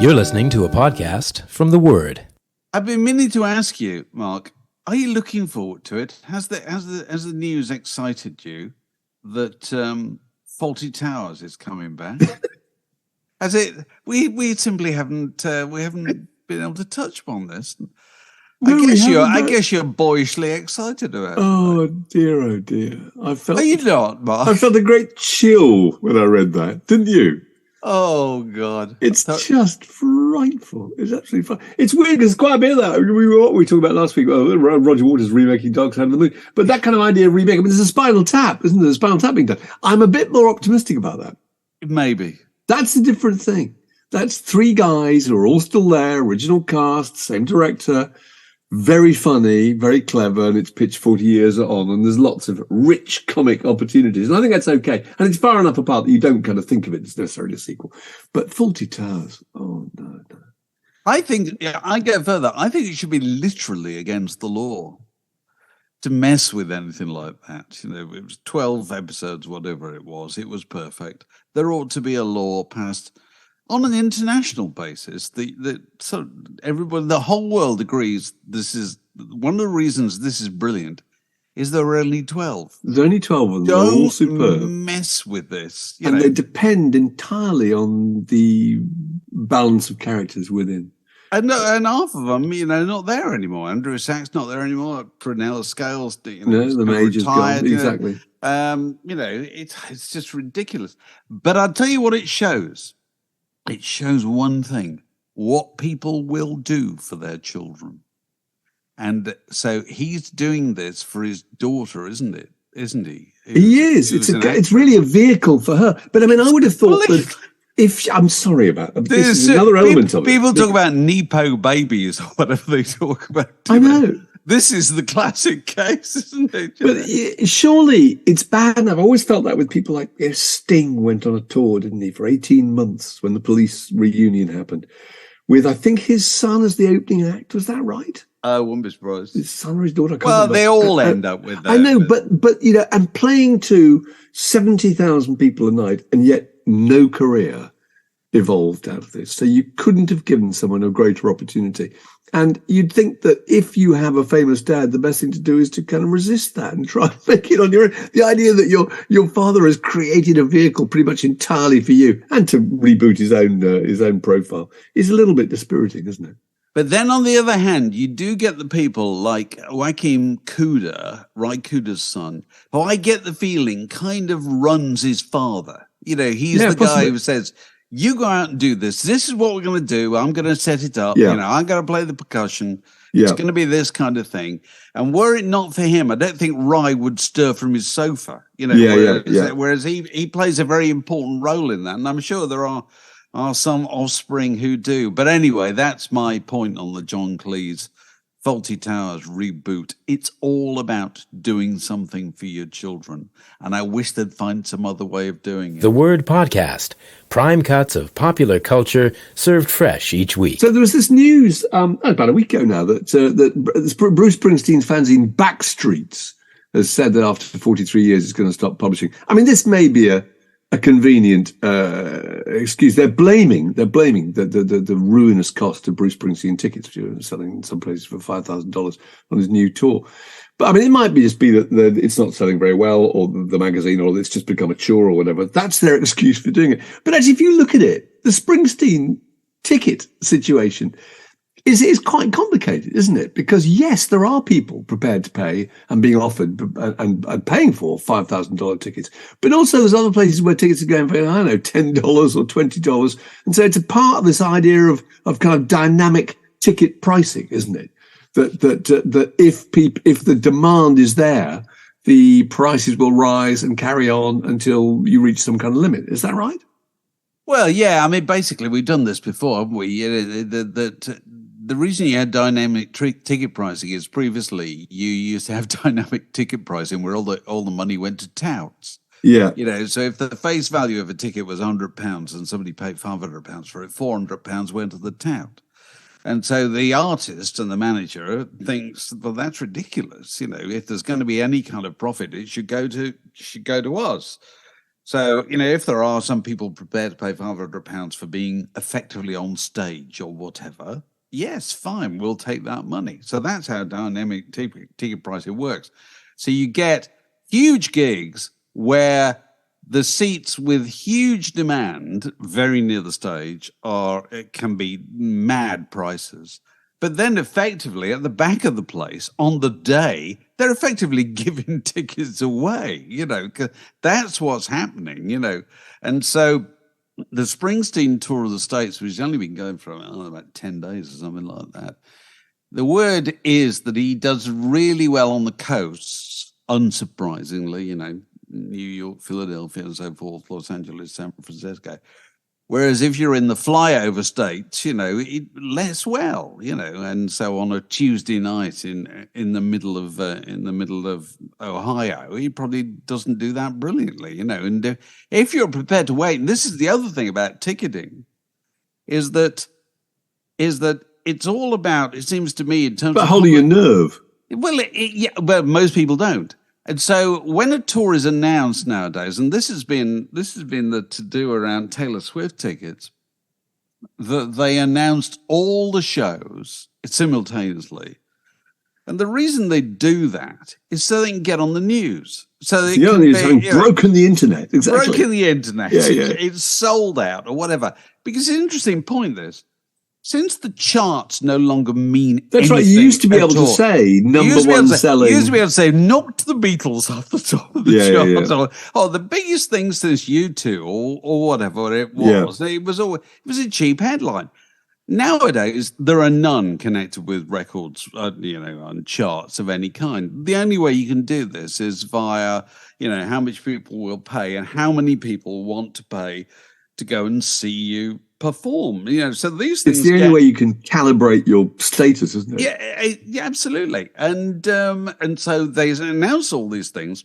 You're listening to a podcast from The Word. I've been meaning to ask you, Mark, are you looking forward to it? Has the news excited you that Fawlty Towers is coming back? Has it? We simply haven't been able to touch upon this. I guess you're boyishly excited about it. Oh dear! Are you not, Mark? I felt a great chill when I read that, didn't you? Oh God! It's just frightful. It's absolutely fun. It's weird because quite a bit of that we talked about last week. Well, Roger Waters remaking Dark Side of the Moon, but that kind of idea of remake. I mean, there's a Spinal Tap, isn't there? A Spinal Tap being done. I'm a bit more optimistic about that. Maybe that's a different thing. That's three guys who are all still there, original cast, same director. Very funny, very clever, and it's pitched 40 years on, and there's lots of rich comic opportunities. And I think that's okay. And it's far enough apart that you don't kind of think of it as necessarily a sequel. But Fawlty Towers, oh, no. I think, I go further. I think it should be literally against the law to mess with anything like that. You know, it was 12 episodes, whatever it was. It was perfect. There ought to be a law passed on an international basis. Everybody, the whole world agrees this is one of the reasons this is brilliant. Is there are only 12? There's only 12 of them. They're all superb. Mess with this, and they depend entirely on the balance of characters within. And half of them, not there anymore. Andrew Sachs not there anymore. Prunella Scales, no, the major's gone. Exactly. It's just ridiculous. But I'll tell you what it shows. It shows one thing: what people will do for their children. And so he's doing this for his daughter, isn't it? Isn't he? He is. It's really a vehicle for her. But I mean, I would have thought that I'm sorry about that. This is another element of it. People talk about Nepo babies or whatever they talk about. I know. This is the classic case, isn't it? But surely it's bad enough. I've always felt that with people like Sting went on a tour, didn't he, for 18 months when the Police reunion happened, with, I think, his son as the opening act. Was that right? I wouldn't be surprised. His son or his daughter? They all end up with that. I know, but and playing to 70,000 people a night, and yet no career evolved out of this. So you couldn't have given someone a greater opportunity. And you'd think that if you have a famous dad, the best thing to do is to kind of resist that and try and make it on your own. The idea that your father has created a vehicle pretty much entirely for you and to reboot his own profile is a little bit dispiriting, isn't it? But then on the other hand, you do get the people like Joachim Kuda, Ry Kuda's son, who I get the feeling kind of runs his father. He's the guy who says, you go out and do this. This is what we're going to do. I'm going to set it up. Yeah. I'm going to play the percussion. It's going to be this kind of thing. And were it not for him, I don't think Ry would stir from his sofa. Whereas he plays a very important role in that. And I'm sure there are some offspring who do. But anyway, that's my point on the John Cleese Fawlty Towers reboot. It's all about doing something for your children. And I wish they'd find some other way of doing it. The Word Podcast. Prime cuts of popular culture served fresh each week. So there was this news about a week ago now that Bruce Springsteen's fanzine Backstreets has said that after 43 years it's going to stop publishing. I mean, this may be a convenient excuse. They're blaming the ruinous cost of Bruce Springsteen tickets, which are selling in some places for $5,000 on his new tour. But I mean, it might just be that it's not selling very well, or the magazine, or it's just become a chore, or whatever. That's their excuse for doing it. But actually, if you look at it, the Springsteen ticket situation is quite complicated, isn't it? Because yes, there are people prepared to pay and being offered and paying for $5,000 tickets, but also there's other places where tickets are going for, I don't know, $10 or $20, and so it's a part of this idea of kind of dynamic ticket pricing, isn't it? That if the demand is there, the prices will rise and carry on until you reach some kind of limit. Is that right? Well, yeah. I mean, basically, we've done this before, haven't we? The reason you had dynamic ticket pricing is previously you used to have dynamic ticket pricing where all the money went to touts. Yeah. So if the face value of a ticket was £100 and somebody paid £500 for it, £400 went to the tout. And so the artist and the manager thinks, well, that's ridiculous. If there's going to be any kind of profit, it should go to us. So, if there are some people prepared to pay £500 for being effectively on stage or whatever, yes, fine, we'll take that money. So that's how dynamic ticket pricing works. So you get huge gigs where the seats with huge demand very near the stage it can be mad prices. But then effectively at the back of the place on the day, they're effectively giving tickets away, because that's what's happening, And so the Springsteen tour of the States, which has only been going for about 10 days or something like that, the word is that he does really well on the coasts, unsurprisingly, New York, Philadelphia, and so forth, Los Angeles, San Francisco. Whereas if you're in the flyover states, less well, and so on a Tuesday night in the middle of Ohio, he probably doesn't do that brilliantly, And if you're prepared to wait, and this is the other thing about ticketing, is that it's all about, it seems to me, in terms of holding your nerve. Well, but most people don't. And so when a tour is announced nowadays, and this has been the to-do around Taylor Swift tickets, that they announced all the shows simultaneously. And the reason they do that is so they can get on the news. So they having broken the internet. Exactly. Broken the internet. Yeah. It's sold out or whatever. Because it's an interesting point, this. Since the charts no longer mean That's right. You used to be able to say number one selling. You used to be able to say knocked the Beatles off the top of the charts. Yeah. Oh, the biggest thing since U2 or whatever it was. It was a cheap headline. Nowadays, there are none connected with records, on charts of any kind. The only way you can do this is via, how much people will pay and how many people want to pay to go and see you perform. So these things. It's the only way you can calibrate your status, isn't it? Yeah, absolutely. And so they announce all these things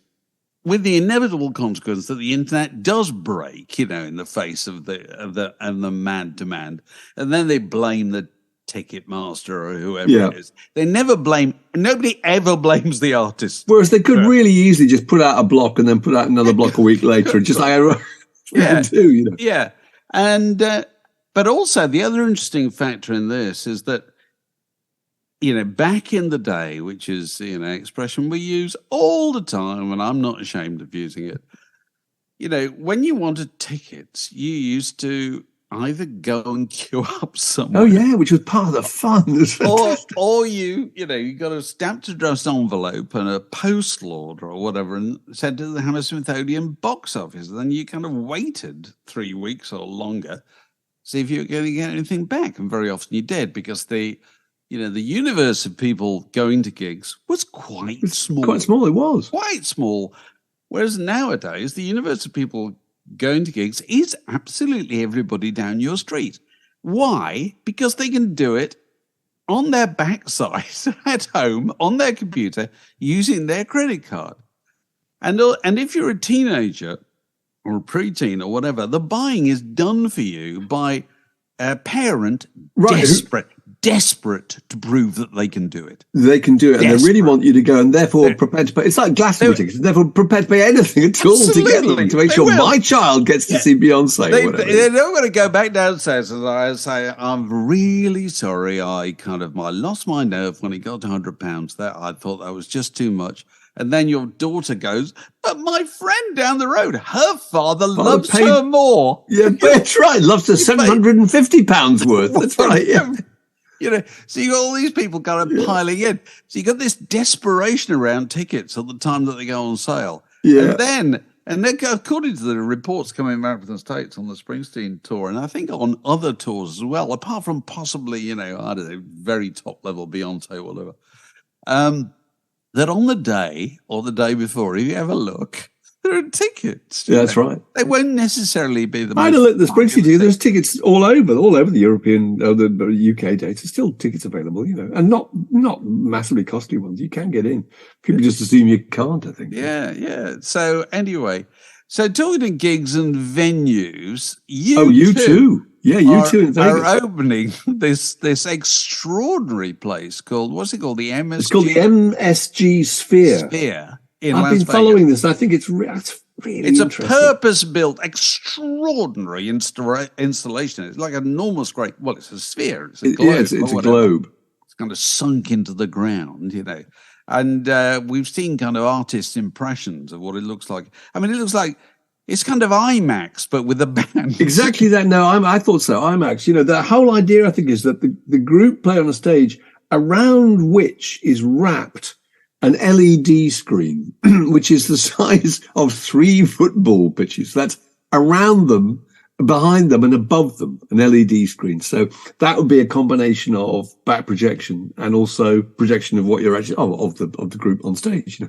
with the inevitable consequence that the internet does break, in the face of the mad demand, and then they blame the ticket master or whoever it is. Nobody ever blames the artist. Whereas they could really easily just put out a block and then put out another block a week later, and just do. Yeah, and but also the other interesting factor in this is that, back in the day, which is, expression we use all the time, and I'm not ashamed of using it. When you wanted tickets, you used to either go and queue up somewhere. Oh yeah, which was part of the fun. or you got a stamped address envelope and a postal order or whatever, and sent to the Hammersmith box office. And then you kind of waited 3 weeks or longer, see if you were going to get anything back, and very often you did, because the universe of people going to gigs was quite small. Quite small, it was. Quite small. Whereas nowadays, the universe of people going to gigs is absolutely everybody down your street. Why? Because they can do it on their backside at home, on their computer, using their credit card. And if you're a teenager or a preteen or whatever, the buying is done for you by a parent desperate to prove that they can do it. They can do it, and they really want you to go, and therefore prepared to pay. It's like Glastonbury tickets, therefore prepared to pay anything at all to get them, to make sure my child gets to see Beyonce. They're not going to go back downstairs and I say, I'm really sorry, I lost my nerve when it got to £100. That I thought that was just too much. And then your daughter goes, but my friend down the road, her father loves her more. Yeah, that's right. Loves her £750 worth. That's right. Yeah. So you got all these people kind of piling in. So you got this desperation around tickets at the time that they go on sale. Yeah. And then according to the reports coming back from the States on the Springsteen tour, and I think on other tours as well, apart from possibly, I don't know, very top level Beyonce or whatever, that on the day or the day before, if you have a look, there are tickets. Yeah, that's right. They won't necessarily be the most. I had a look at the Springsteen ticket. There's tickets all over the European, the UK dates. There's still tickets available, and not massively costly ones. You can get in. People just assume you can't, I think. Yeah. So anyway, talking to gigs and venues, U2. Yeah, U2 in Vegas are opening this extraordinary place called, what's it called? It's called the MSG Sphere. I've been following this. I think it's really it's interesting. A purpose-built, extraordinary installation. It's like an enormous great, well, it's a sphere. It's a globe. Yeah, it's a globe. It's kind of sunk into the ground, And we've seen kind of artists' impressions of what it looks like. I mean, it looks like it's kind of IMAX, but with a band. Exactly that. No, I thought so. IMAX. The whole idea, I think, is that the group play on a stage around which is wrapped an LED screen, which is the size of 3 football pitches. That's around them, behind them, and above them, an LED screen. So that would be a combination of back projection and also projection of what you're actually of the group on stage.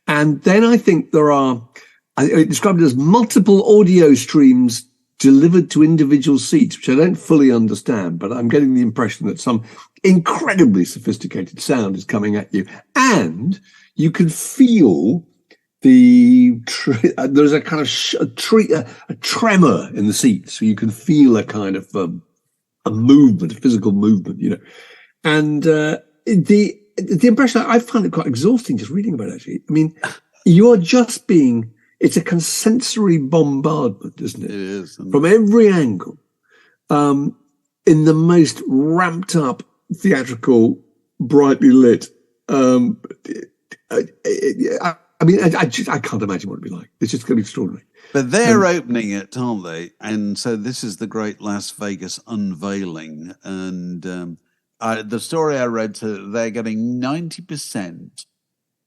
And then I think there are, I described it as multiple audio streams delivered to individual seats, which I don't fully understand, but I'm getting the impression that some incredibly sophisticated sound is coming at you, and you can feel there's a kind of a tremor in the seats, so you can feel a kind of a movement, a physical movement, and the impression, I find it quite exhausting just reading about it, actually. I mean, you are just being. It's a sensory bombardment, isn't it? It is. From every angle, in the most ramped up, theatrical, brightly lit. I can't imagine what it'd be like. It's just going to be extraordinary. But they're opening it, aren't they? And so this is the great Las Vegas unveiling. And the story I read, they're getting 90%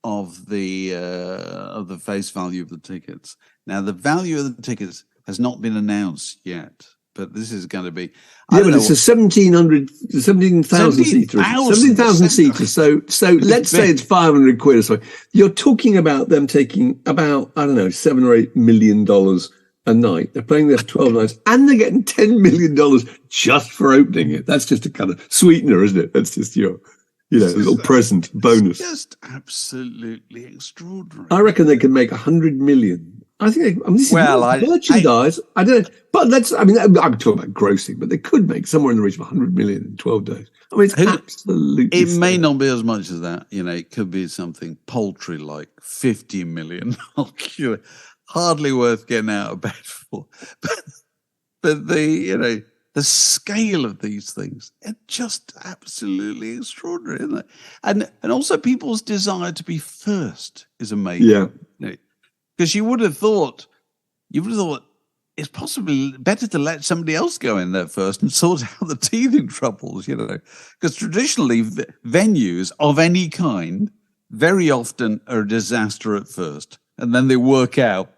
of the face value of the tickets. Now, the value of the tickets has not been announced yet, but this is going to be. But it's a 17,000 seater. 17,000 seater. So let's say it's 500 quid or so. You're talking about them taking about, I don't know, $7 or $8 million a night. They're playing there for 12 nights, and they're getting $10 million just for opening it. That's just a kind of sweetener, isn't it? That's just a little present bonus. It's just absolutely extraordinary. I reckon they can make 100 million. I think this is merchandise. I don't know. But I'm talking about grossing, but they could make somewhere in the region of 100 million in 12 days. I mean, it's absolutely. It may not be as much as that. It could be something paltry like 50 million. Hardly worth getting out of bed for. But the scale of these things, it's just absolutely extraordinary, isn't it? And also people's desire to be first is amazing. Yeah. Because you would have thought it's possibly better to let somebody else go in there first and sort out the teething troubles, Because traditionally venues of any kind very often are a disaster at first, and then they work out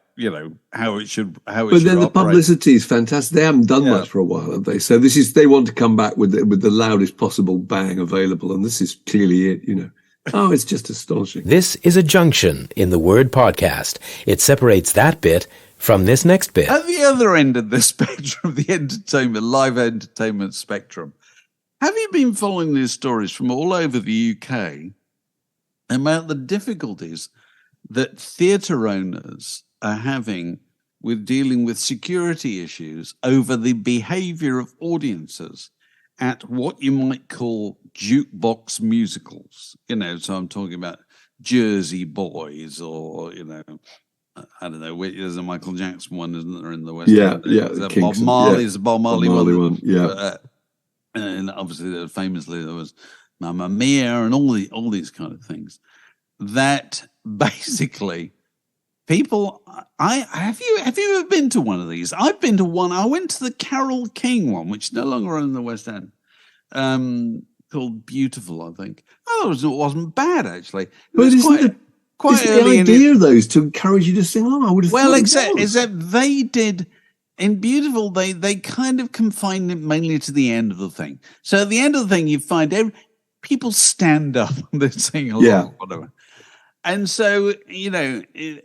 how it should But then the publicity is fantastic. They haven't done much for a while, have they? So they want to come back with the loudest possible bang available, and this is clearly it. Oh, it's just astonishing. This is a junction in the word podcast. It separates that bit from this next bit. At the other end of the spectrum, the live entertainment spectrum, have you been following these stories from all over the UK about the difficulties that theatre owners are having with dealing with security issues over the behaviour of audiences at what you might call jukebox musicals? So I'm talking about Jersey Boys, or I don't know. There's a Michael Jackson one, isn't there, in the West End? Yeah. Bob Marley's Bob Marley one. Yeah. And obviously, famously, there was Mamma Mia and all these kind of things. That basically, people. Have you ever been to one of these? I've been to one. I went to the Carole King one, which is no longer in the West End. Called Beautiful, I think. Oh, it wasn't bad, actually. But quite early. The idea, though, is to encourage you to sing along. I would have except they did. In Beautiful, they kind of confined it mainly to the end of the thing. So at the end of the thing, you find people stand up and they sing along, whatever. And so,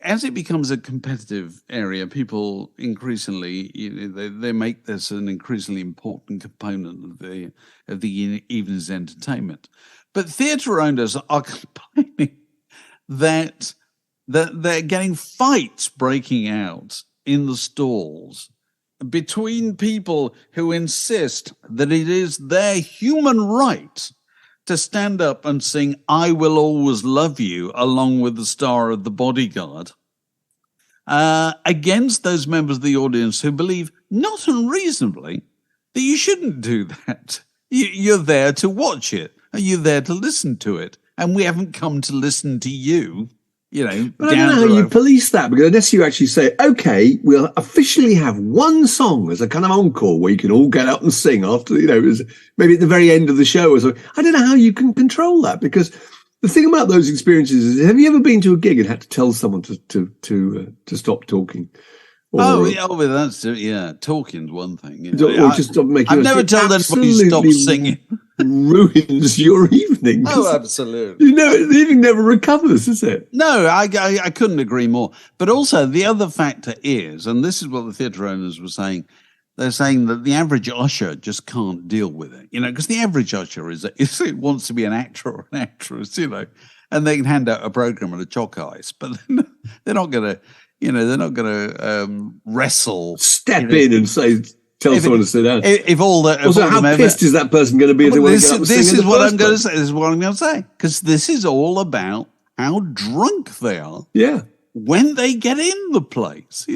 as it becomes a competitive area, people increasingly, they make this an increasingly important component of the evening's entertainment. But theatre owners are complaining that they're getting fights breaking out in the stalls between people who insist that it is their human right to stand up and sing "I Will Always Love You" along with the star of The Bodyguard, against those members of the audience who believe, not unreasonably, that you shouldn't do that. You're there to watch it, and you're there to listen to it, and we haven't come to listen to you. But I don't know how you police that, because unless you actually say, okay, we'll officially have one song as a kind of encore where you can all get up and sing after, maybe at the very end of the show or something. I don't know how you can control that, because the thing about those experiences is, have you ever been to a gig and had to tell someone to stop talking? That's talking's one thing. Or just stop making. I've never told anybody to stop singing. Ruins your evening. Oh, absolutely. The evening never recovers, is it? No, I couldn't agree more. But also the other factor is, and this is what the theatre owners were saying, they're saying that the average usher just can't deal with it, because the average usher wants to be an actor or an actress, and they can hand out a program at a chalk ice, but they're not going to. They're not going to wrestle. Step in and tell someone to sit down. If all the also, how pissed is that person going to be if they want to get up and sing? This is what I'm going to say. This is what I'm going to say, because this is all about how drunk they are. Yeah. When they get in the place,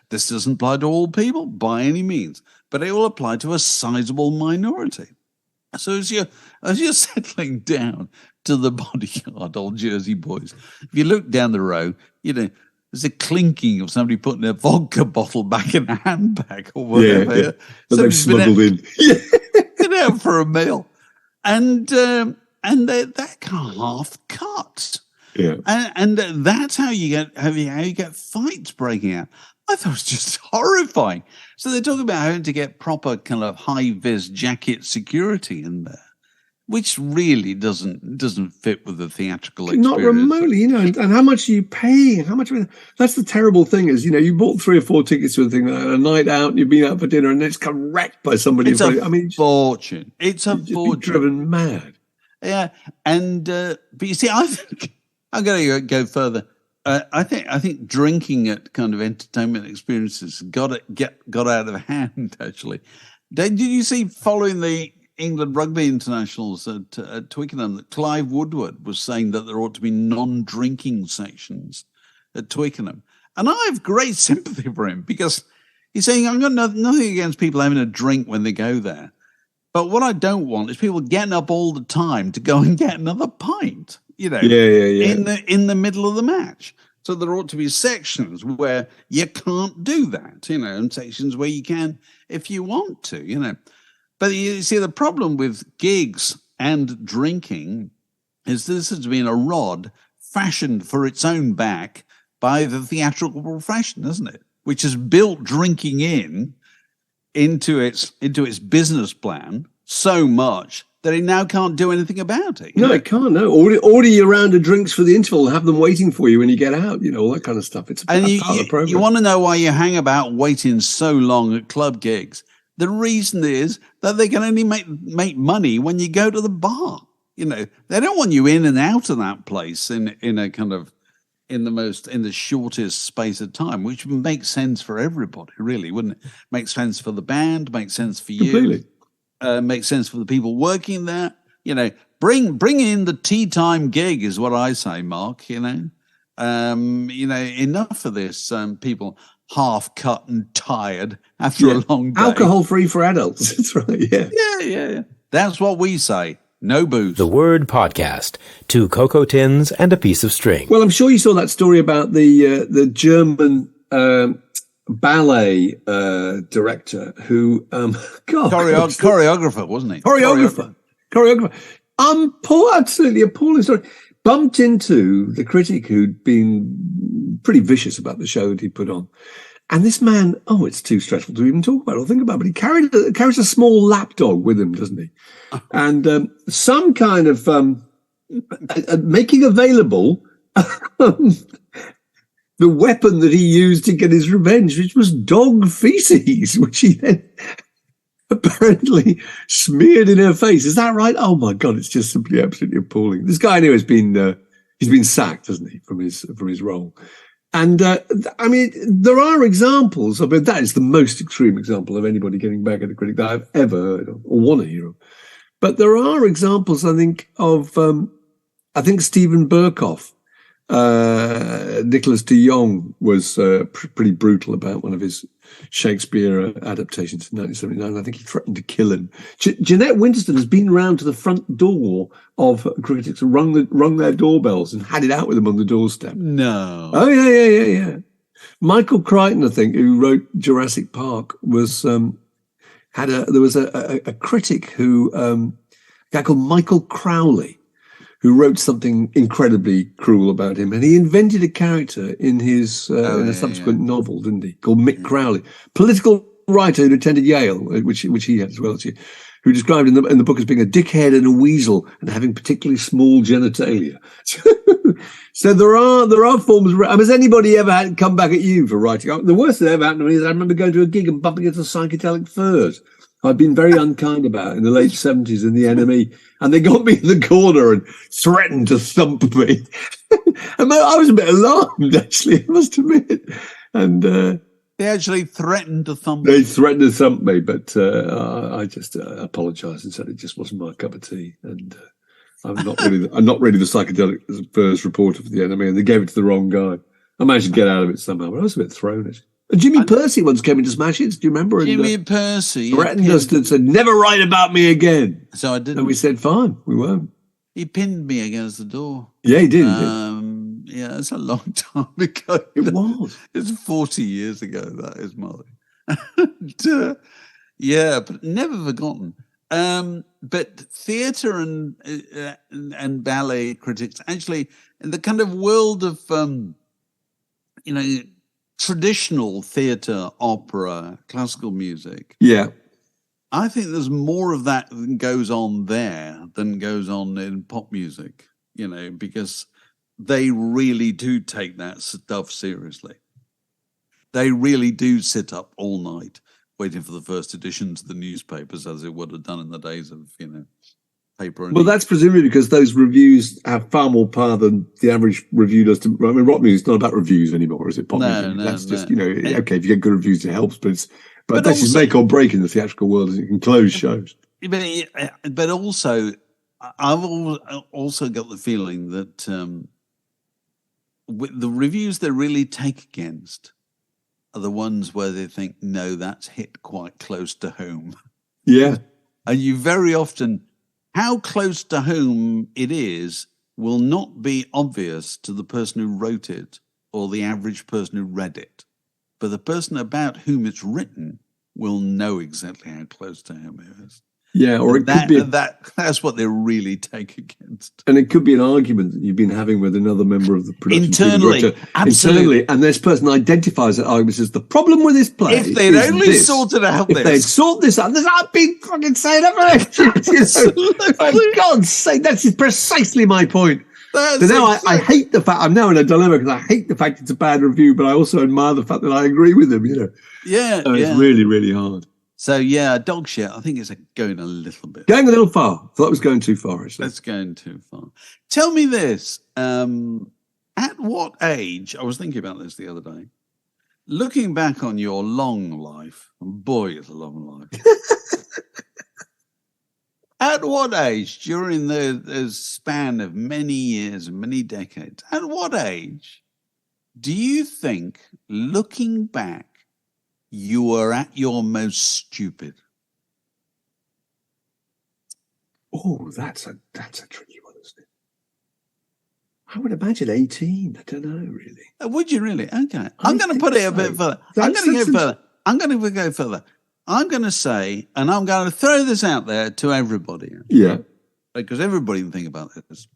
this doesn't apply to all people by any means, but it will apply to a sizable minority. So as you're settling down to the Bodyguard, old Jersey boys, if you look down the row, there's a clinking of somebody putting a vodka bottle back in a handbag or whatever. Yeah. So they've smuggled in. Get out for a meal. And they're kind of half cut. Yeah. And that's how you get fights breaking out. I thought it was just horrifying. So they're talking about having to get proper kind of high-vis jacket security in there, which really doesn't fit with the theatrical experience. Not remotely, and how much are you paying? That's the terrible thing is, you bought 3 or 4 tickets to a thing, a night out, and you've been out for dinner, and it's come wrecked by somebody. It's a fortune. It's a fortune. Driven mad. Yeah, and but you see, I think I'm going to go further. I think drinking at kind of entertainment experiences got out of hand. Actually, did you see following the England rugby internationals at Twickenham that Clive Woodward was saying that there ought to be non-drinking sections at Twickenham? And I have great sympathy for him, because he's saying, I've got nothing against people having a drink when they go there. But what I don't want is people getting up all the time to go and get another pint, in the middle of the match. So there ought to be sections where you can't do that, and sections where you can if you want to, But you see, the problem with gigs and drinking is this has been a rod fashioned for its own back by the theatrical profession, isn't it? Which has built drinking into its business plan so much that it now can't do anything about it. No, it can't. No, order your round of drinks for the interval. Have them waiting for you when you get out. All that kind of stuff. It's part of the program. You want to know why you hang about waiting so long at club gigs? The reason is that they can only make money when you go to the bar. They don't want you in and out of that place in the shortest space of time, which would make sense for everybody, really, wouldn't it? Make sense for the band, make sense for you, completely. Make sense for the people working there. Bring in the tea time gig is what I say, Mark. Enough of this. People half cut and tired after a long day. Alcohol free for adults. That's right. Yeah. Yeah. That's what we say. No booze. The Word Podcast. 2 cocoa tins and a piece of string. Well, I'm sure you saw that story about the German ballet director who choreographer, wasn't he? Choreographer. Absolutely appalling story. Bumped into the critic who'd been pretty vicious about the show that he put on. And this man, it's too stressful to even talk about or think about, but he carries a small lapdog with him, doesn't he? And some kind of making available the weapon that he used to get his revenge, which was dog feces, which he then apparently smeared in her face. Is that right? Oh my God, it's just simply absolutely appalling. This guy anyway he's been sacked, hasn't he, from his role. And there are examples. That is the most extreme example of anybody getting back at a critic that I've ever heard of or want to hear of. But there are examples, I think, of Stephen Burkoff Nicholas de Jong was pretty brutal about one of his Shakespeare adaptations in 1979. I think he threatened to kill him. Jeanette Winterston has been round to the front door of critics and rung their doorbells and had it out with them on the doorstep. No. Oh, yeah. Michael Crichton, I think, who wrote Jurassic Park, was there was a critic who a guy called Michael Crowley, who wrote something incredibly cruel about him, and he invented a character in his in a subsequent novel, didn't he? Called Mick Crowley, political writer who attended Yale, which he had as well, who described in the book as being a dickhead and a weasel and having particularly small genitalia. So there are forms of. Has anybody ever come back at you for writing? The worst that ever happened to me is I remember going to a gig and bumping into Psychedelic Furs. I'd been very unkind about it in the late 70s in the NME, and they got me in the corner and threatened to thump me. And I was a bit alarmed, actually, I must admit. And they actually threatened to thump me. They threatened to thump me, but I just apologised and said it just wasn't my cup of tea. And I'm not really the Psychedelic Furs reporter for the NME, and they gave it to the wrong guy. I managed to get out of it somehow, but I was a bit thrown. Jimmy Percy once came into Smash Hits. Do you remember? Jimmy Percy threatened us and said, "Never write about me again." So I didn't. And we said, "Fine, we won't." He pinned me against the door. Yeah, he did. Yeah, it's a long time ago. It was. It's 40 years ago. That is, Molly. Yeah, but never forgotten. But theatre and ballet critics, actually, in the kind of world of traditional theatre, opera, classical music. Yeah. I think there's more of that that goes on there than goes on in pop music, because they really do take that stuff seriously. They really do sit up all night waiting for the first editions of the newspapers, as it would have done in the days of, paper. Well, that's presumably because those reviews have far more power than the average review does. Rock music's not about reviews anymore, is it? Pop music. That's just, okay, if you get good reviews, it helps, but that's just make or break in the theatrical world, as it can close shows. But also, I've also got the feeling that with the reviews they really take against are the ones where they think, no, that's hit quite close to home. Yeah. And you very often, how close to home it is will not be obvious to the person who wrote it or the average person who read it. But the person about whom it's written will know exactly how close to home it is. Yeah, or it could be that's what they really take against. And it could be an argument that you've been having with another member of the production internally, team. Absolutely. Internally, and this person identifies that argument as the problem with this play. If they'd only sorted out if they'd sorted this out, I've been fucking saying it. For God's sake, that's precisely my point. So now I hate the fact I'm now in a dilemma because I hate the fact it's a bad review, but I also admire the fact that I agree with them. Yeah, so it's really, really hard. So yeah, dog shit. I think it's going a little bit. Going a little far. I thought it was going too far. Actually. That's going too far. Tell me this: at what age? I was thinking about this the other day. Looking back on your long life, and boy, it's a long life. At what age, during the span of many years and many decades, at what age do you think, looking back, you were at your most stupid? Oh, that's a tricky one, isn't it? I would imagine 18. I don't know, really. Would you really? Okay. I'm going to put it a bit further. I'm going to go further. I'm going to go further. I'm going to say, and I'm going to throw this out there to everybody. Yeah. Because everybody can think about this.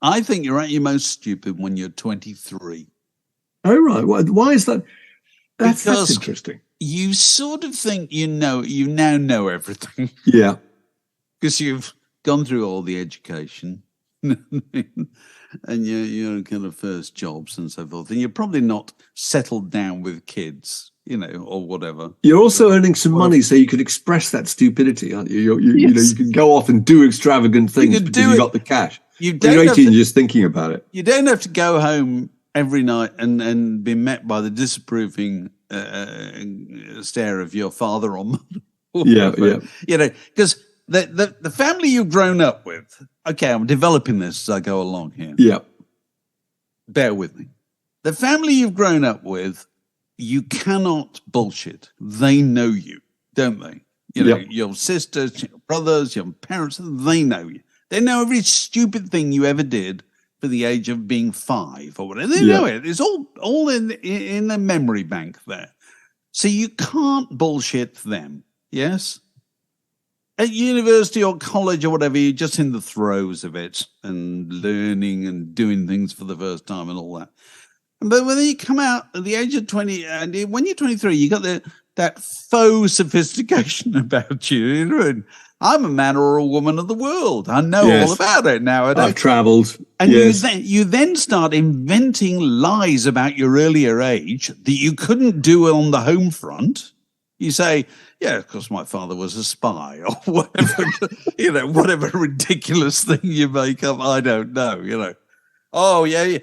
I think you're at your most stupid when you're 23. Oh, right. Why is that? That's interesting. You sort of think you now know everything. Yeah. Because you've gone through all the education and your kind of first jobs and so forth. And you're probably not settled down with kids, or whatever. You're also earning some money so you could express that stupidity, aren't you? You can go off and do extravagant things because you got the cash. When you're 18, you're just thinking about it. You don't have to go home every night and be met by the disapproving stare of your father or mother. Yeah. Because the family you've grown up with, okay, I'm developing this as I go along here. Yeah. bear with me. The family you've grown up with, you cannot bullshit. They know you, don't they? You know, your sisters, your brothers, your parents, they know you. They know every stupid thing you ever did for the age of being 5 or whatever. They know it. It's all in the memory bank there. So you can't bullshit them, yes? At university or college or whatever, you're just in the throes of it and learning and doing things for the first time and all that. But when you come out at the age of 20, and when you're 23, you got that faux sophistication about you. You know, I'm a man or a woman of the world. I know all about it nowadays. I've travelled. And you then start inventing lies about your earlier age that you couldn't do on the home front. You say, yeah, of course, my father was a spy or whatever, you know, whatever ridiculous thing you make up. I don't know, you know. Oh, yeah.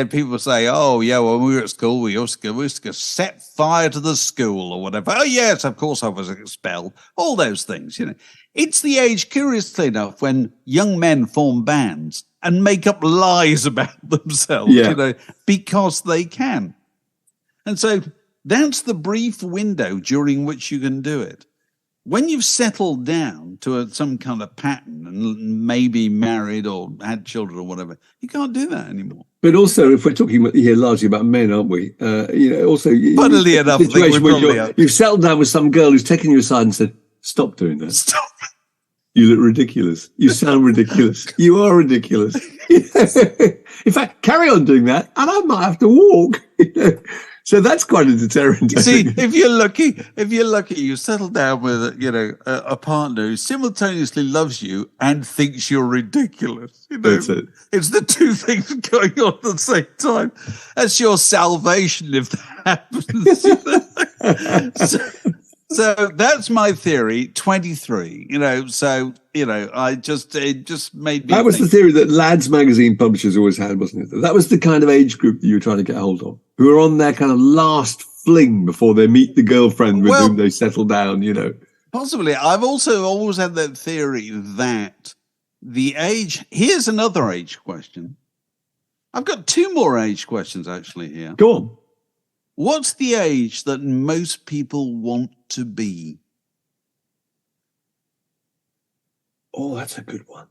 People say, oh, yeah, when we were at school, we used to set fire to the school or whatever. Oh, yes, of course I was expelled. All those things, you know. It's the age, curiously enough, when young men form bands and make up lies about themselves, you know, because they can. And so that's the brief window during which you can do it. When you've settled down to some kind of pattern and maybe married or had children or whatever, you can't do that anymore. But also, if we're talking here largely about men, aren't we? You know, also, funnily enough, situation where you've settled down with some girl who's taken you aside and said, "Stop doing that. Stop. You look ridiculous. You sound ridiculous. You are ridiculous." In fact, carry on doing that, and I might have to walk. You know? So that's quite a deterrent. You see, if you're lucky, you settle down with a partner who simultaneously loves you and thinks you're ridiculous. You know, that's it. It's the two things going on at the same time. That's your salvation if that happens. So that's my theory. 23. It just made me. That was the theory that Lads magazine publishers always had, wasn't it? That was the kind of age group that you were trying to get hold of, who are on their kind of last fling before they meet the girlfriend with whom they settle down. You know, possibly. I've also always had that theory that the age. Here's another age question. I've got 2 more age questions actually here. Go on. What's the age that most people want to be? Oh, that's a good one.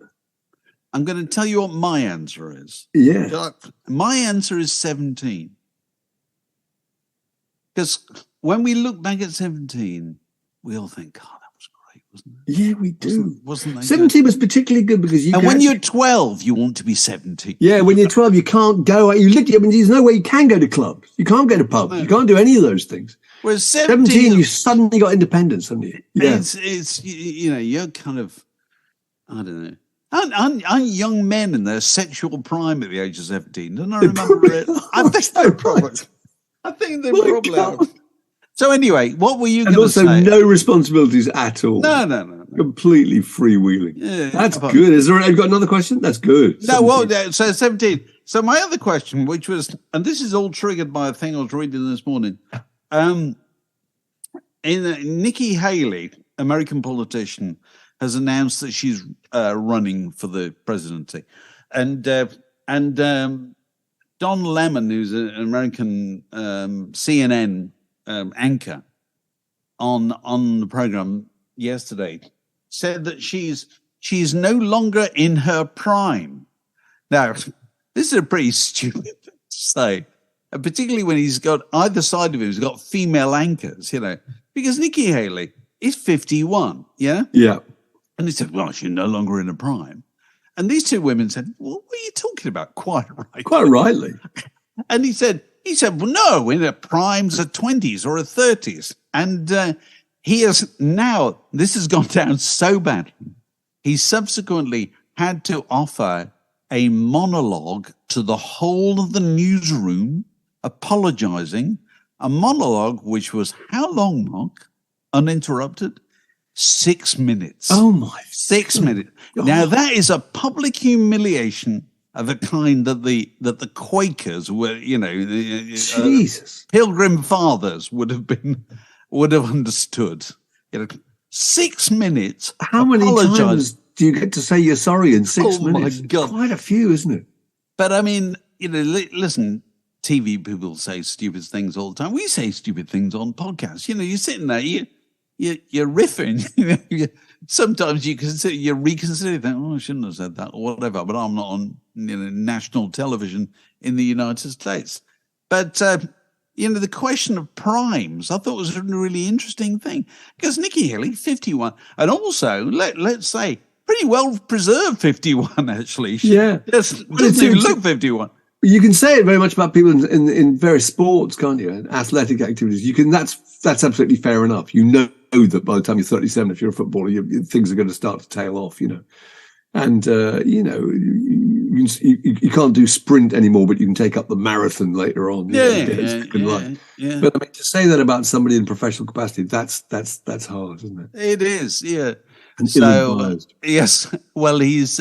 I'm going to tell you what my answer is. Yeah. My answer is 17. Because when we look back at 17, we all think, God, that was great, wasn't it? Yeah, we do. Wasn't that 17 was particularly good because when you're 12, you want to be 17. Yeah, when you're 12, you can't go. There's no way you can go to clubs. You can't go to pubs. No. You can't do any of those things. Whereas 17, you suddenly got independence, haven't you? Yeah. It's you're kind of, I don't know. Aren't young men in their sexual prime at the age of 17? Don't I remember it? I think they're probably are. So anyway, what were you going to say? And also no responsibilities at all. No. Completely freewheeling. Yeah, that's good. Have you got another question? That's good. No, so 17. So my other question, which was, and this is all triggered by a thing I was reading this morning. Nikki Haley, American politician, has announced that she's running for the presidency. And Don Lemon, who's an American CNN anchor on the program yesterday, said that she's no longer in her prime. Now, this is a pretty stupid thing to say, and particularly when he's got either side of him, he's got female anchors, because Nikki Haley is 51, yeah? Yeah. And he said, well, she's no longer in her prime. And these 2 women said, well, what are you talking about? Quite right. Quite rightly. And he said, well, no, in her primes, her 20s or her 30s. And he has now, this has gone down so badly, he subsequently had to offer a monologue to the whole of the newsroom, apologizing, a monologue which was how long, Mark? Uninterrupted? 6 minutes. Oh, my. 6 minutes. God. Now, that is a public humiliation of a kind that the Quakers were, Jesus. Pilgrim Fathers would have understood. 6 minutes. How many times do you get to say you're sorry in 6 minutes? My God. Quite a few, isn't it? But I mean, listen, TV people say stupid things all the time. We say stupid things on podcasts. You're sitting there, you're riffing. Sometimes you reconsider that. Oh, I shouldn't have said that or whatever. But I'm not on national television in the United States. But the question of primes, I thought was a really interesting thing because Nikki Haley, 51, and also let's say pretty well preserved 51 actually. Doesn't even look 51. You can say it very much about people in various sports, can't you? And athletic activities. That's absolutely fair enough. You know that by the time you're 37, if you're a footballer, things are going to start to tail off. And you can't do sprint anymore, but you can take up the marathon later on. Yeah. But I mean, to say that about somebody in professional capacity, that's hard, isn't it? It is, yeah. And so yes, well, he's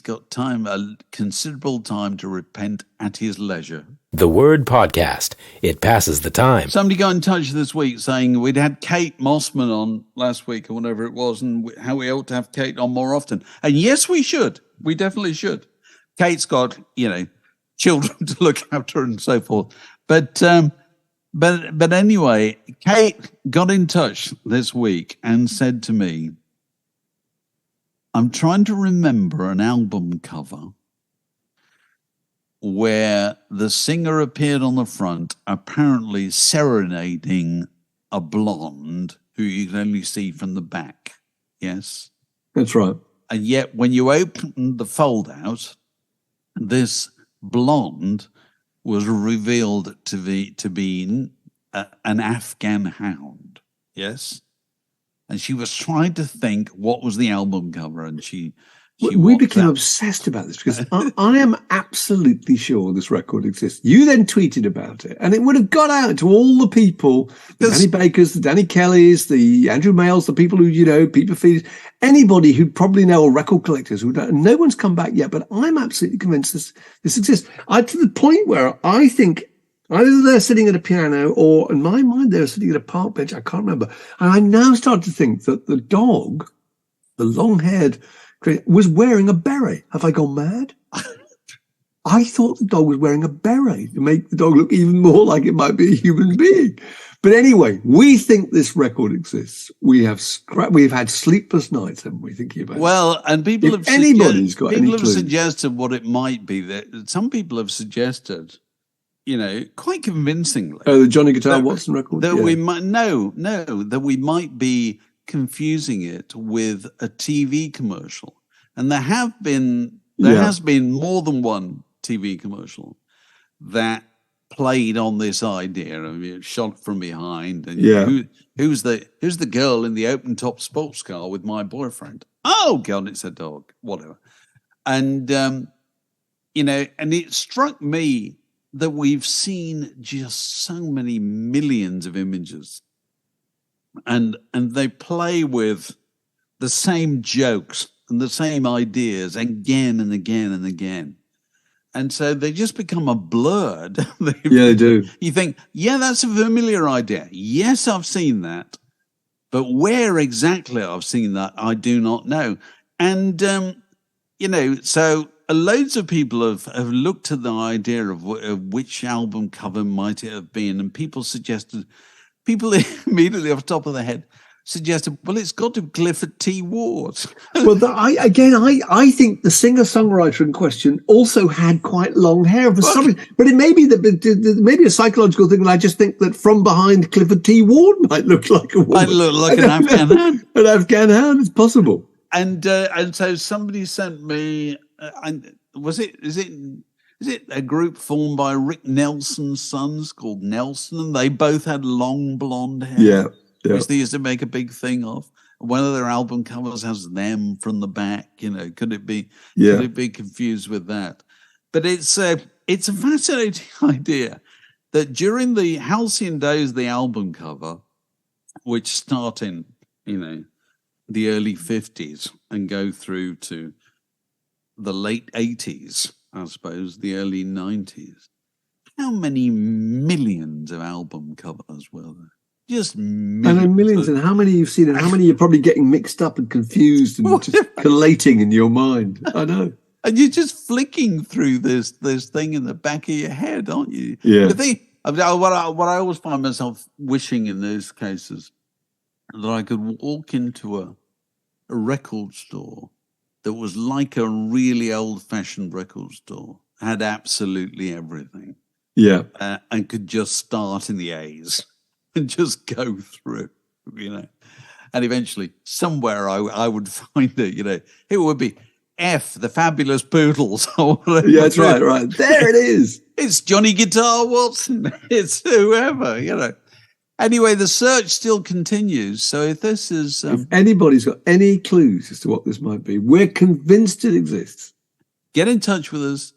got time, a considerable time to repent at his leisure. The Word Podcast. It passes the time. Somebody got in touch this week saying we'd had Kate Mossman on last week or whatever it was, and how we ought to have Kate on more often. And yes, we should. We definitely should. Kate's got, children to look after and so forth. But anyway, Kate got in touch this week and said to me, I'm trying to remember an album cover where the singer appeared on the front, apparently serenading a blonde who you can only see from the back. Yes? That's right. And yet when you open the fold out, this blonde was revealed to be an Afghan hound. Yes? And she was trying to think what was the album cover, and we became obsessed about this because I am absolutely sure this record exists. You then tweeted about it, and it would have got out to all the people, the Danny Bakers, the Danny Kellys, the Andrew Mayles, the people who, Peter Feeders, anybody who probably know, or record collectors who don't. No one's come back yet, but I'm absolutely convinced this exists. To the point where I think either they're sitting at a piano or, in my mind, they're sitting at a park bench. I can't remember. And I now start to think that the dog, the long-haired, was wearing a beret. Have I gone mad? I thought the dog was wearing a beret to make the dog look even more like it might be a human being. But anyway, we think this record exists. We've had sleepless nights, haven't we, thinking about it? Well, and people have suggested what it might be. That some people have suggested, quite convincingly. Oh, the Johnny Guitar Watson record? That we might be confusing it with a TV commercial. And there has been more than one TV commercial that played on this idea. Shot from behind. And who's the girl in the open top sports car with my boyfriend? Oh God, it's a dog. Whatever. And and it struck me that we've seen just so many millions of images, and they play with the same jokes and the same ideas again and again and again. And so they just become a blurred. They do. You think, that's a familiar idea. Yes, I've seen that. But where exactly I've seen that, I do not know. And, so loads of people have looked at the idea of which album cover might it have been. And people immediately off the top of their head suggested, well, it's got to be Clifford T. Ward. Well, I think the singer-songwriter in question also had quite long hair for some reason. But it may be maybe a psychological thing. And I just think that from behind Clifford T. Ward might look like a woman. Might look like an Afghan hound. An Afghan hound, it's possible. And so somebody sent me. Is it a group formed by Rick Nelson's sons called Nelson? And they both had long blonde hair. Yeah. Which they used to make a big thing of. One of their album covers has them from the back. Could it be confused with that? But it's a fascinating idea that during the halcyon days of the album cover, which start in the early 50s and go through to the late 80s, I suppose, the early 90s, how many millions of album covers were there? Just millions. And millions, and how many you've seen, and how many you're probably getting mixed up and confused and just collating in your mind. I know. And you're just flicking through this thing in the back of your head, aren't you? Yeah. What I always find myself wishing in those cases, that I could walk into a record store that was like a really old-fashioned record store, had absolutely everything. Yeah. And could just start in the A's and just go through, And eventually, somewhere I would find it, it would be F, the Fabulous Poodles. Yeah, that's right. There it is. It's Johnny Guitar Watson. It's whoever, Anyway, the search still continues. So if this is... if anybody's got any clues as to what this might be, we're convinced it exists. Get in touch with us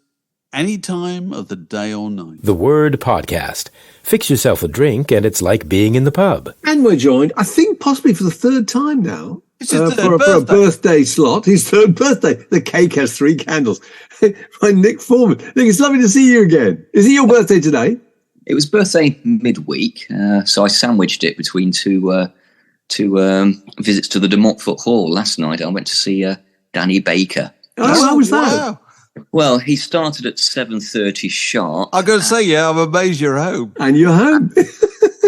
any time of the day or night. The Word Podcast. Fix yourself a drink and it's like being in the pub. And we're joined, I think, possibly for the third time now. It's his for a birthday slot, his third birthday. The cake has 3 candles. By Nick Foreman. Nick, it's lovely to see you again. Is it your birthday today? It was birthday midweek, so I sandwiched it between two visits to the De Montfort Hall. Last night I went to see Danny Baker. Oh, how was that? Wow. Well, he started at 7:30 sharp. I've got to say, I'm amazed you're home. And you're home.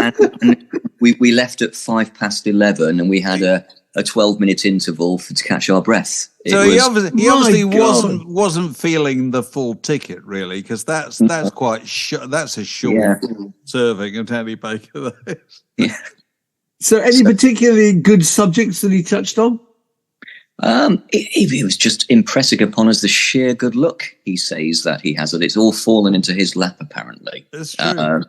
and we left at 11:05, and we had a 12-minute interval to catch our breath. So he obviously wasn't feeling the full ticket, really, because that's quite that's a short serving of Danny Baker. Yeah. So, any particularly good subjects that he touched on? He was just impressing upon us the sheer good luck he says that he has, that it's all fallen into his lap, apparently. That's true.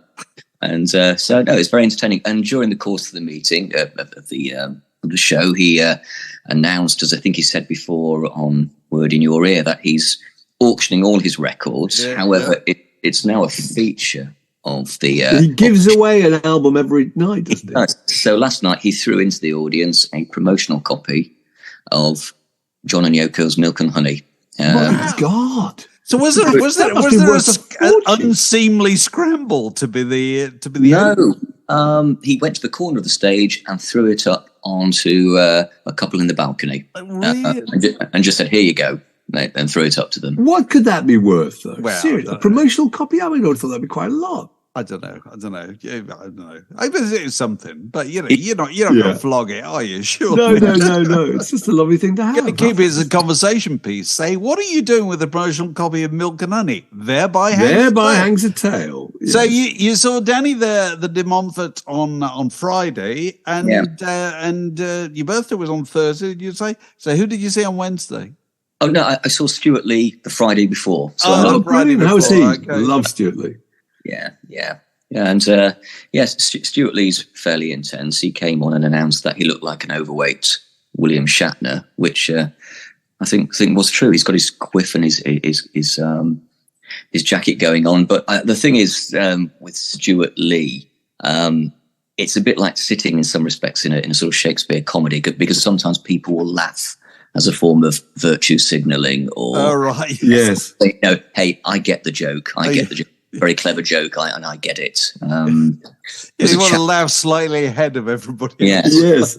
So it's very entertaining. And during the course of the meeting, of the show, he announced, as I think he said before on Word in Your Ear, that he's auctioning all his records. Yeah, However, it's now a feature of the... he gives away an album every night, doesn't he? So last night he threw into the audience a promotional copy of John and Yoko's Milk and Honey. My God! So was there an unseemly scramble to be the No, he went to the corner of the stage and threw it up onto a couple in the balcony, really? and just said, "Here you go," and threw it up to them. What could that be worth, though? Well, seriously, a promotional copy? I would have thought that'd be quite a lot. I don't know. I bet it's something, but you're not going to flog it, are you? Sure. No. It's just a lovely thing to have. Going to keep it as a conversation piece. Say, what are you doing with a promotional copy of Milk and Honey? Thereby hangs a tale. Yes. So you saw Danny there, the De Montfort on Friday, and your birthday was on Thursday. Did you say? So who did you see on Wednesday? Oh no, I saw Stuart Lee the Friday before. So Friday before. How was he? Okay. Love Stuart Lee. Yeah, and Stuart Lee's fairly intense. He came on and announced that he looked like an overweight William Shatner, which I think was true. He's got his quiff and his jacket going on. But the thing is, with Stuart Lee, it's a bit like sitting in some respects in a sort of Shakespeare comedy, because sometimes people will laugh as a form of virtue signalling, or yes, hey, I get the joke. I get the joke. Very clever joke, and I get it. You want to laugh slightly ahead of everybody. Yes.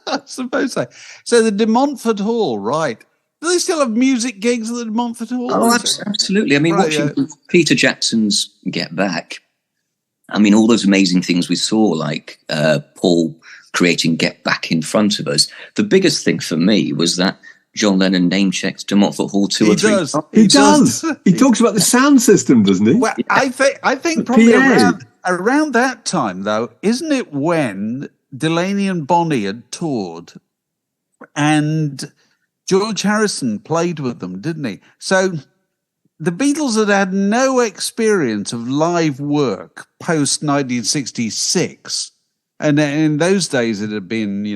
I suppose so. So the De Montfort Hall, right? Do they still have music gigs at the De Montfort Hall? Oh, absolutely. I mean, watching Peter Jackson's Get Back, I mean, all those amazing things we saw, like Paul creating Get Back in front of us. The biggest thing for me was that John Lennon name-checked De Montfort Hall 2 or 3 times. He does. He talks about the sound system, doesn't he? Well, I think probably around that time, though, isn't it when Delaney and Bonnie had toured and George Harrison played with them, didn't he? So the Beatles had no experience of live work post-1966. And in those days, it had been,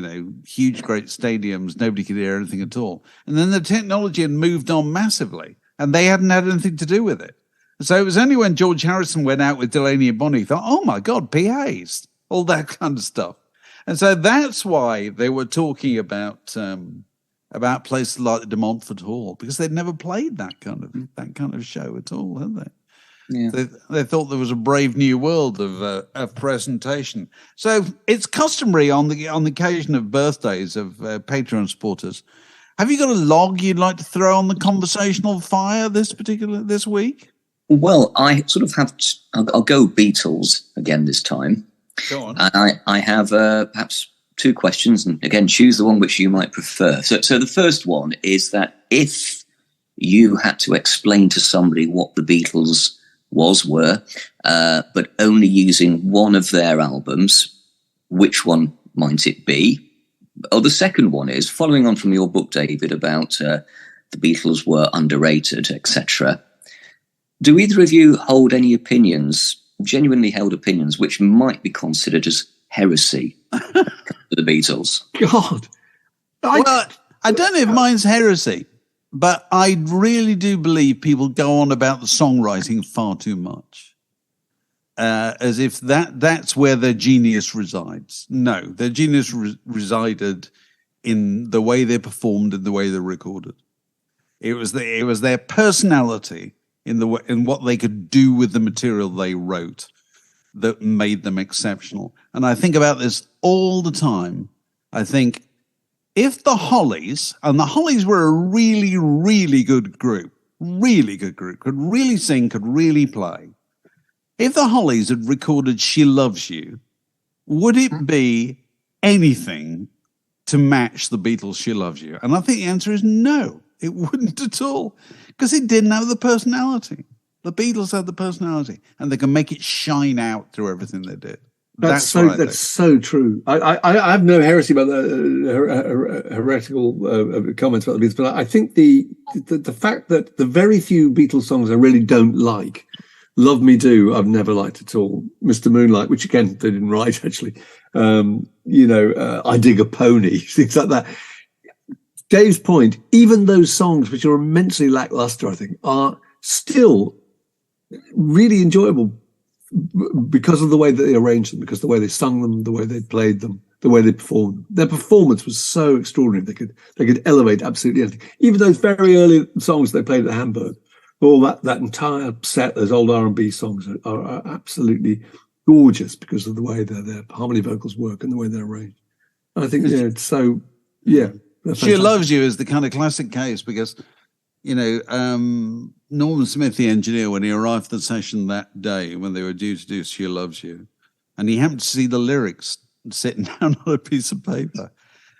huge, great stadiums. Nobody could hear anything at all. And then the technology had moved on massively, and they hadn't had anything to do with it. So it was only when George Harrison went out with Delaney and Bonnie, thought, oh, my God, PAs, all that kind of stuff. And so that's why they were talking about places like the De Montfort Hall, because they'd never played that kind of show at all, had they? Yeah. They thought there was a brave new world of presentation. So it's customary on the occasion of birthdays of Patreon supporters. Have you got a log you'd like to throw on the conversational fire this week? Well, I sort of have. I'll go Beatles again this time. Go on. And I have perhaps two questions, and again, choose the one which you might prefer. So the first one is that if you had to explain to somebody what the Beatles were, but only using one of their albums, which one might it be? Oh, the second one is, following on from your book, David, about the Beatles were underrated, etc. Do either of you hold any opinions, genuinely held opinions, which might be considered as heresy for the Beatles? God. I don't know if mine's heresy, but I really do believe people go on about the songwriting far too much, as if that's where their genius resides. No, their genius resided in the way they performed and the way they recorded. It was their personality in what they could do with the material they wrote that made them exceptional. And I think about this all the time. I think if the Hollies, and the Hollies were a really, really good group, could really sing, could really play. If the Hollies had recorded She Loves You, would it be anything to match the Beatles' She Loves You? And I think the answer is no, it wouldn't at all, because it didn't have the personality. The Beatles had the personality, and they can make it shine out through everything they did. That's so true. I have no heresy about the heretical comments about the Beatles, but I think the fact that the very few Beatles songs I really don't like, Love Me Do, I've never liked at all. Mr. Moonlight, which again they didn't write actually. I Dig a Pony, things like that. Dave's point, even those songs which are immensely lackluster, I think, are still really enjoyable because of the way that they arranged them, because of the way they sung them, the way they played them, the way they performed. Their performance was so extraordinary. They could elevate absolutely anything. Even those very early songs they played at Hamburg, all that entire set, those old R&B songs are absolutely gorgeous because of the way their harmony vocals work and the way they're arranged. And I think it's so, She Loves You is the kind of classic case because, Norman Smith, the engineer, when he arrived at the session that day when they were due to do She Loves You, and he happened to see the lyrics sitting down on a piece of paper,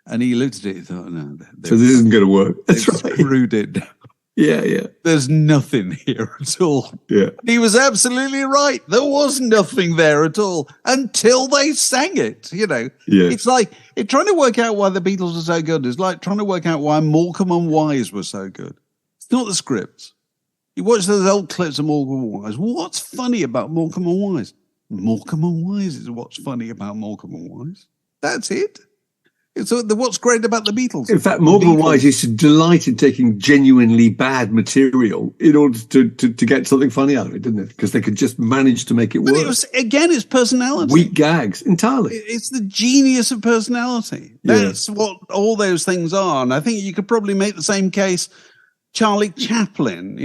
and he looked at it and thought, no, so this isn't going to work. That's right. Screwed it down. Yeah. There's nothing here at all. Yeah. He was absolutely right. There was nothing there at all until they sang it, Yeah. It's like trying to work out why the Beatles were so good. It's like trying to work out why Morecambe and Wise were so good. It's not the scripts. You watch those old clips of Morecambe and Wise. What's funny about Morecambe and Wise? Morecambe and Wise is what's funny about Morecambe and Wise. That's it. It's what's great about the Beatles. In fact, Morecambe and Wise used to delight in taking genuinely bad material in order to get something funny out of it, didn't it? Because they could just manage to make it work. It's personality. Weak gags, entirely. It's the genius of personality. That's what all those things are. And I think you could probably make the same case. Charlie Chaplin,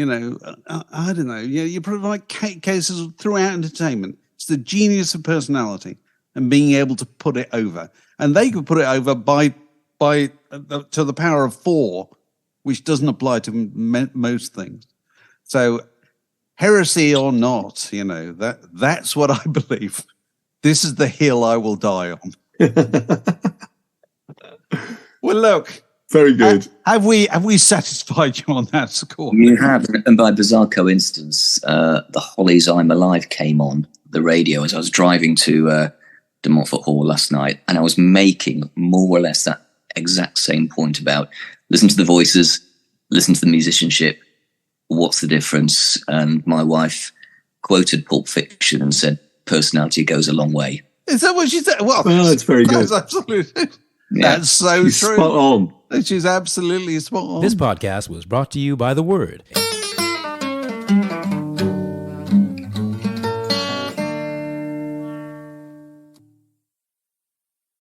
I don't know. You probably like cases throughout entertainment. It's the genius of personality and being able to put it over. And they could put it over by to the power of 4, which doesn't apply to most things. So heresy or not, that's what I believe. This is the hill I will die on. Well, look. Very good. Have we satisfied you on that score? You have. And by bizarre coincidence, the Hollies' I'm Alive came on the radio as I was driving to De Montfort Hall last night, and I was making more or less that exact same point about listen to the voices, listen to the musicianship, what's the difference? And my wife quoted Pulp Fiction and said, personality goes a long way. Is that what she said? Well, that's very good. That's absolutely, that's so She's true. Spot on. She's absolutely spot on. This podcast was brought to you by The Word.